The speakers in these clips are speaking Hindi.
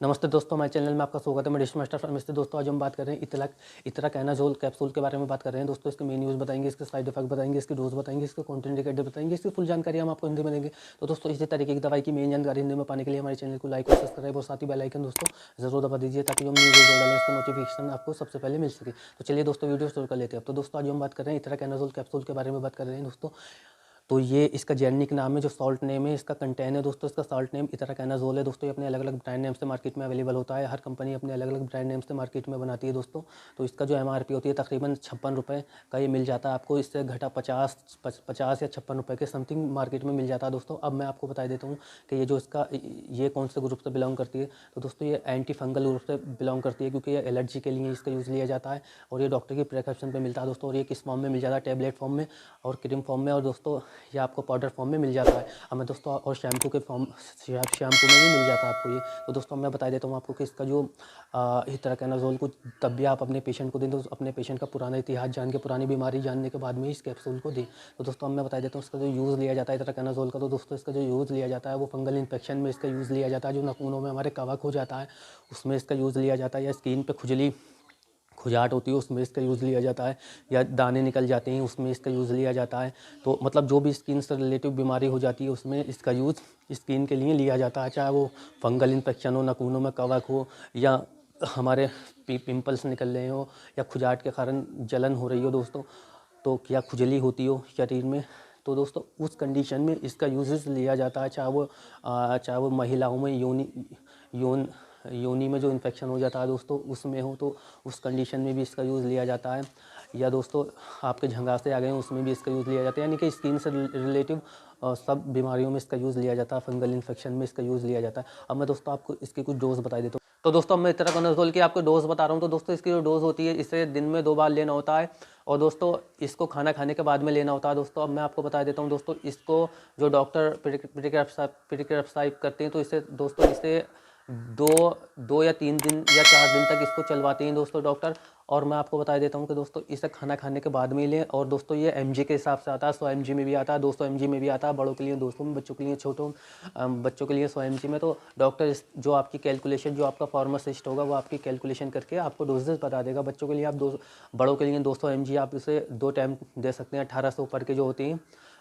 नमस्ते दोस्तों, हमारे चैनल में आपका स्वागत है। मैं डिश मास्टर फार्मेसी। दोस्तों आज हम बात कर रहे हैं इतराकेनाज़ोल कैप्सूल के बारे में बात कर रहे हैं। दोस्तों इसके मेन यूज़ बताएंगे, इसके साइड इफेक्ट बताएंगे, इसकी डोज बताएंगे, इसके कॉन्ट्राइंडिकेटेड बताएंगे, इसकी फुल जानकारी हम आपको हिंदी में देंगे। तो दोस्तों इसी तरीके की दवाई की मेन जानकारी हिंदी में पाने के लिए हमारे चैनल को लाइक और सब्सक्राइब और साथ ही बेल आइकन दोस्तों जरूर दबा दीजिए, ताकि जो हम न्यू वीडियो डालें उसका नोटिफिकेशन आपको सबसे पहले मिल सके। तो चलिए दोस्तों वीडियो शुरू कर लेते हैं। तो दोस्तों आज हम बात कर रहे हैं इतराकेनाज़ोल कैप्सूल के बारे में बात कर रहे हैं दोस्तों। तो ये इसका जेनेरिक नाम है, जो सॉल्ट नेम है इसका कंटेन है दोस्तों, इसका सॉल्ट नेम इतराकेनाज़ोल है दोस्तों। ये अपने अलग अलग ब्रांड नेम से मार्केट में अवेलेबल होता है। हर कंपनी अपने अलग अलग ब्रांड नेम से मार्केट में बनाती है दोस्तों। तो इसका जो एमआरपी होती है तकरीबन 56 रुपये का ये मिल जाता है आपको। इससे घटा 50 या 56 रुपये के समथिंग मार्केट में मिल जाता है दोस्तों। अब मैं आपको बता देता हूँ कि ये जो इसका ये कौन से ग्रुप से बिलोंग करती है। तो दोस्तों ये एंटी फंगल ग्रुप से बिलोंग करती है, क्योंकि ये एलर्जी के लिए इसका यूज़ लिया जाता है और ये डॉक्टर की प्रिस्क्रिप्शन पे मिलता है दोस्तों। और ये किस फॉर्म में मिल जाता है, टैबलेट फॉर्म में और क्रीम फॉर्म में, और दोस्तों ये आपको पाउडर फॉर्म में मिल जाता है हमें दोस्तों, और शैम्पू के फॉर्म शैम्पू में भी मिल जाता है आपको ये। तो दोस्तों मैं बता देता हूँ आपको कि इसका जो इतराकेनाज़ोल को तब भी आप अपने पेशेंट को दें तो अपने पेशेंट का पुराना इतिहास जान के, पुरानी बीमारी जानने के बाद में इस कैप्सूल को दें। तो दोस्तों मैं बता देता हूँ इसका जो यूज़ लिया जाता है इतराकेनाज़ोल का। तो दोस्तों इसका जो यूज़ लिया जाता है वो फंगल इन्फेक्शन में इसका यूज़ लिया जाता है। जो नाखूनों में हमारे कवक हो जाता है उसमें इसका यूज़ लिया जाता है, या स्किन पे खुजली खुजाट होती है उसमें इसका यूज़ लिया जाता है, या दाने निकल जाते हैं उसमें इसका यूज़ लिया जाता है। तो मतलब जो भी स्किन से रिलेटिव बीमारी हो जाती है उसमें इसका यूज़ स्किन के लिए लिया जाता है, चाहे वो फंगल इन्फेक्शन हो, नाखूनों में कवक हो, या हमारे पिंपल्स निकल रहे हो, या खुजाट के कारण जलन हो रही हो दोस्तों, तो क्या खुजली होती हो शरीर में, तो दोस्तों उस कंडीशन में इसका यूजेस लिया जाता है। चाहे वो महिलाओं में योनि में जो इन्फेक्शन हो जाता है दोस्तों उसमें हो, तो उस कंडीशन में भी इसका यूज़ लिया जाता है। या दोस्तों आपके झंगासे आ गए हैं उसमें भी इसका यूज़ लिया जाता है, यानी कि स्किन से रिलेटिव सब बीमारियों में इसका यूज़ लिया जाता है। फंगल इन्फेक्शन में इसका यूज़ लिया जाता है। अब मैं दोस्तों आपको इसकी कुछ डोज बता देता हूँ। तो दोस्तों अब मैं इतराकेनाज़ोल की आपको डोज बता रहा हूँ। तो दोस्तों इसकी जो डोज होती है इसे दिन में 2 बार लेना होता है, और दोस्तों इसको खाना खाने के बाद में लेना होता है दोस्तों। अब मैं आपको बता देता हूँ दोस्तों, इसको जो डॉक्टर प्रिस्क्राइब करते हैं तो इसे दोस्तों इसे दो या 3 दिन या 4 दिन तक इसको चलवाते हैं दोस्तों डॉक्टर। और मैं आपको बता देता हूँ कि दोस्तों इसे खाना खाने के बाद में ही लें। और दोस्तों ये एमजी के हिसाब से आता है, 100 mg में भी आता है, 200 mg में भी आता है, बड़ों के लिए 200 में, बच्चों के लिए बच्चों के लिए 100 mg में। तो डॉक्टर जो आपकी कैलकुलेशन, जो आपका फार्मासिस्ट होगा वो आपकी कैलकुलेशन करके आपको डोजेस बता देगा। बच्चों के लिए आप बड़ों के लिए 200 mg आप इसे 2 टाइम दे सकते हैं। 18 से ऊपर के जो होते हैं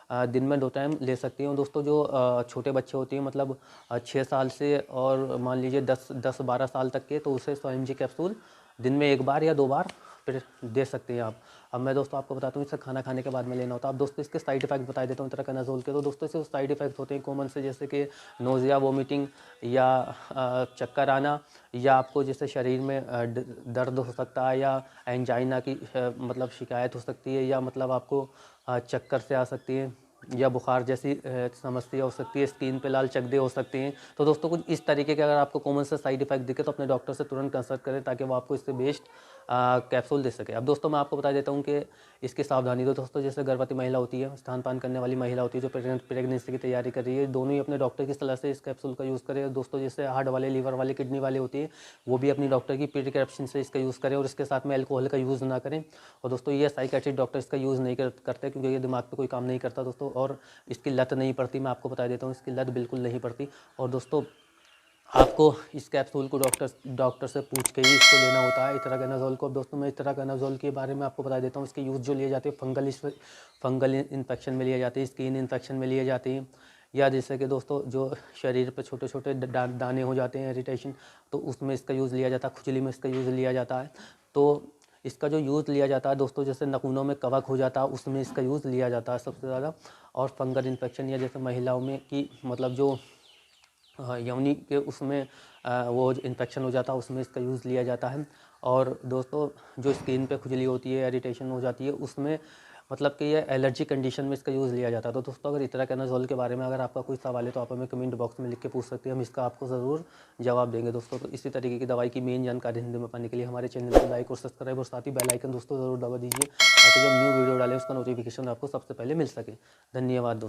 दिन में 2 टाइम ले सकती हूँ दोस्तों। जो छोटे बच्चे होते हैं मतलब 6 साल से और मान लीजिए 10-12 साल तक के, तो उसे 100 mg कैप्सूल दिन में 1 बार या 2 बार फिर दे सकते हैं आप। अब मैं दोस्तों आपको बताता हूँ इसे खाना खाने के बाद में लेना होता है। अब दोस्तों इसके साइड इफेक्ट बता देता हूँ इतराकेनाज़ोल के। तो दोस्तों इसके साइड इफेक्ट होते हैं कॉमन से, जैसे कि नोज़िया, वोमिटिंग, या चक्कर आना, या आपको जैसे शरीर में दर्द हो सकता है, या एंजाइना की मतलब शिकायत हो सकती है, या मतलब आपको चक्कर से आ सकती है, या बुखार जैसी समस्या हो सकती है, स्किन पे लाल चकदे हो सकते हैं। तो दोस्तों कुछ इस तरीके के अगर आपको कॉमन से साइड इफेक्ट दिखे तो अपने डॉक्टर से तुरंत कंसल्ट करें, ताकि वो आपको इससे बेस्ट कैप्सूल दे सके। अब दोस्तों मैं आपको बता देता हूँ कि इसकी सावधानी। तो दोस्तों जैसे गर्भवती महिला होती है, स्तनपान करने वाली महिला होती है, जो प्रेगनेंसी की तैयारी कर रही है, दोनों ही अपने डॉक्टर की सलाह से इस कैप्सूल का यूज़ करें। दोस्तों जैसे हार्ट वाले, लीवर वाले, किडनी वाले होती है, वो भी अपनी डॉक्टर की प्रिस्क्रिप्शन से इसका यूज़ करें, और इसके साथ में अल्कोहल का यूज़ ना करें। और दोस्तों ये साइकियाट्रिस्ट डॉक्टर इसका यूज़ नहीं करते, क्योंकि ये दिमाग पे कोई काम नहीं करता दोस्तों, और इसकी लत नहीं पड़ती। मैं आपको बता देता हूँ इसकी लत बिल्कुल नहीं पड़ती। और दोस्तों आपको इस कैप्सूल को डॉक्टर से पूछ के ही इसको लेना होता है इतराकेनाज़ोल को। अब दोस्तों मैं इतराकेनाज़ोल के बारे में आपको बता देता हूँ। इसके यूज़ जो लिए जाते हैं फंगल इन्फेक्शन में लिए जाते हैं, स्किन इन्फेक्शन में लिए जाते हैं, या जैसे कि दोस्तों जो शरीर पे छोटे छोटे दाने हो जाते हैं, इरिटेशन, तो उसमें इसका यूज़ लिया जाता है। खुजली में इसका यूज़ लिया जाता है। तो इसका जो यूज़ लिया जाता है दोस्तों, जैसे नाखूनों में कवक हो जाता है उसमें इसका यूज़ लिया जाता है सबसे ज़्यादा। और फंगल इन्फेक्शन, या जैसे महिलाओं में कि मतलब जो यौनी के उसमें वो इन्फेक्शन हो जाता है उसमें इसका यूज़ लिया जाता है। और दोस्तों जो स्किन पे खुजली होती है, इरिटेशन हो जाती है, उसमें मतलब कि ये एलर्जी कंडीशन में इसका यूज़ लिया जाता है। तो दोस्तों अगर इतराकेनाज़ोल के बारे में अगर आपका कोई सवाल है तो आप हमें कमेंट बॉक्स में लिख के पूछ सकते हैं, हम इसका आपको ज़रूर जवाब देंगे दोस्तों। तो इसी तरीके की दवाई की मेन जानकारी हिंदी में पाने के लिए हमारे चैनल को लाइक और सब्सक्राइब और साथ ही बेल आइकन दोस्तों ज़रूर दबा दीजिए, ताकि जो न्यू वीडियो डालें उसका नोटिफिकेशन आपको सबसे पहले मिल सके। धन्यवाद दोस्तों।